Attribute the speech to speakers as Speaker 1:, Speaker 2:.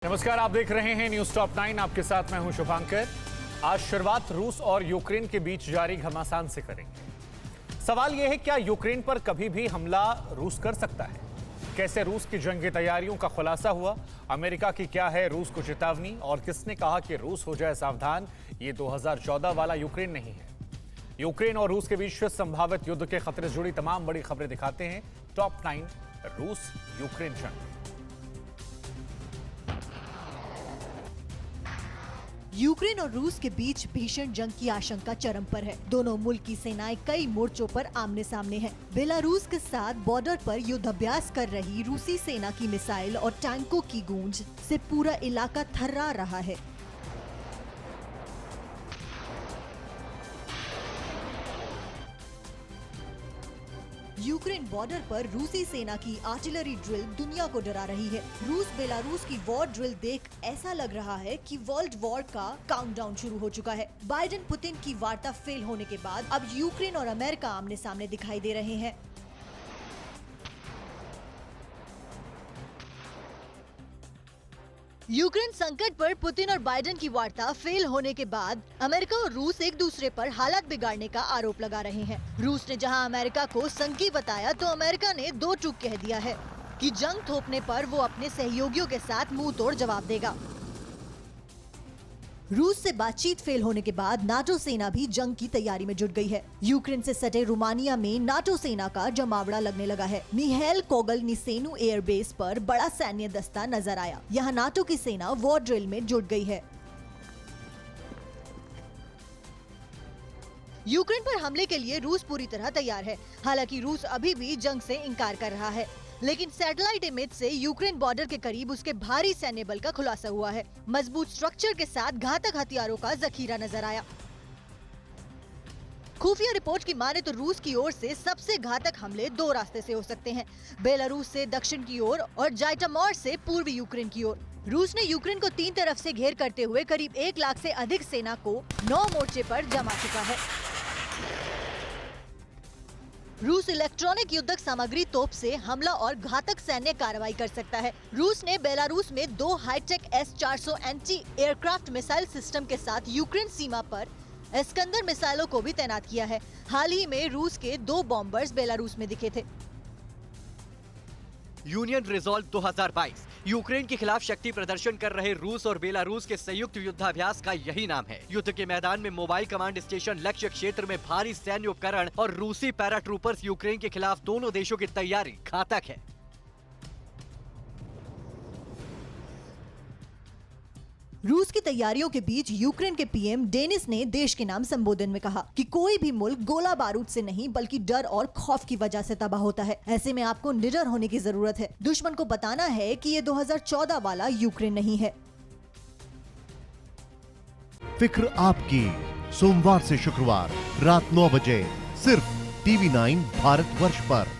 Speaker 1: नमस्कार, आप देख रहे हैं न्यूज टॉप 9। आपके साथ मैं हूं शुभांकर। आज शुरुआत रूस और यूक्रेन के बीच जारी घमासान से करेंगे। सवाल यह है, क्या यूक्रेन पर कभी भी हमला रूस कर सकता है? कैसे रूस की जंगी तैयारियों का खुलासा हुआ? अमेरिका की क्या है रूस को चेतावनी? और किसने कहा कि रूस हो जाए सावधान? ये 2014 वाला यूक्रेन नहीं है। यूक्रेन और रूस के बीच संभावित युद्ध के खतरे से जुड़ी तमाम बड़ी खबरें दिखाते हैं टॉप 9 रूस यूक्रेन जंग।
Speaker 2: यूक्रेन और रूस के बीच भीषण जंग की आशंका चरम पर है। दोनों मुल्क की सेनाएं कई मोर्चों पर आमने सामने हैं। बेलारूस के साथ बॉर्डर पर युद्धाभ्यास कर रही रूसी सेना की मिसाइल और टैंकों की गूंज से पूरा इलाका थर्रा रहा है। यूक्रेन बॉर्डर पर रूसी सेना की आर्टिलरी ड्रिल दुनिया को डरा रही है। रूस बेलारूस की वॉर ड्रिल देख ऐसा लग रहा है कि वर्ल्ड वॉर का काउंटडाउन शुरू हो चुका है। बाइडेन पुतिन की वार्ता फेल होने के बाद अब यूक्रेन और अमेरिका आमने सामने दिखाई दे रहे हैं। यूक्रेन संकट पर पुतिन और बाइडेन की वार्ता फेल होने के बाद अमेरिका और रूस एक दूसरे पर हालात बिगाड़ने का आरोप लगा रहे हैं। रूस ने जहां अमेरिका को संकी बताया, तो अमेरिका ने दो टूक कह दिया है कि जंग थोपने पर वो अपने सहयोगियों के साथ मुंह तोड़ जवाब देगा। रूस से बातचीत फेल होने के बाद नाटो सेना भी जंग की तैयारी में जुट गई है। यूक्रेन से सटे रोमानिया में नाटो सेना का जमावड़ा लगने लगा है। मिहाइल कोगलनिसेनु एयरबेस पर बड़ा सैन्य दस्ता नजर आया। यहाँ नाटो की सेना वॉर ड्रिल में जुट गई है। यूक्रेन पर हमले के लिए रूस पूरी तरह तैयार है। हालांकि रूस अभी भी जंग से इनकार कर रहा है, लेकिन सैटेलाइट इमेज से यूक्रेन बॉर्डर के करीब उसके भारी सैन्य बल का खुलासा हुआ है। मजबूत स्ट्रक्चर के साथ घातक हथियारों का जखीरा नजर आया। खुफिया रिपोर्ट की माने तो रूस की ओर से सबसे घातक हमले दो रास्ते से हो सकते हैं, बेलारूस से दक्षिण की ओर और जाइटोमोर से पूर्वी यूक्रेन की ओर। रूस ने यूक्रेन को तीन तरफ से घेर करते हुए करीब 1 लाख से अधिक सेना को 9 मोर्चे पर जमा चुका है। रूस इलेक्ट्रॉनिक युद्धक सामग्री तोप से हमला और घातक सैन्य कार्रवाई कर सकता है। रूस ने बेलारूस में 2 high tech S-400 anti aircraft missile system के साथ यूक्रेन सीमा पर एस्कंदर मिसाइलों को भी तैनात किया है। हाल ही में रूस के 2 बॉम्बर्स बेलारूस में दिखे थे।
Speaker 3: यूनियन रिजॉल्व 2022 यूक्रेन के खिलाफ शक्ति प्रदर्शन कर रहे रूस और बेलारूस के संयुक्त युद्धाभ्यास का यही नाम है। युद्ध के मैदान में मोबाइल कमांड स्टेशन, लक्ष्य क्षेत्र में भारी सैन्य उपकरण और रूसी पैराट्रूपर्स, यूक्रेन के खिलाफ दोनों देशों की तैयारी घातक है।
Speaker 2: रूस की तैयारियों के बीच यूक्रेन के पीएम डेनिस ने देश के नाम संबोधन में कहा कि कोई भी मुल्क गोला बारूद से नहीं बल्कि डर और खौफ की वजह से तबाह होता है। ऐसे में आपको निडर होने की जरूरत है। दुश्मन को बताना है कि ये 2014 वाला यूक्रेन नहीं है।
Speaker 4: फिक्र आपकी, सोमवार से शुक्रवार रात 9 बजे सिर्फ TV9 भारतवर्ष पर।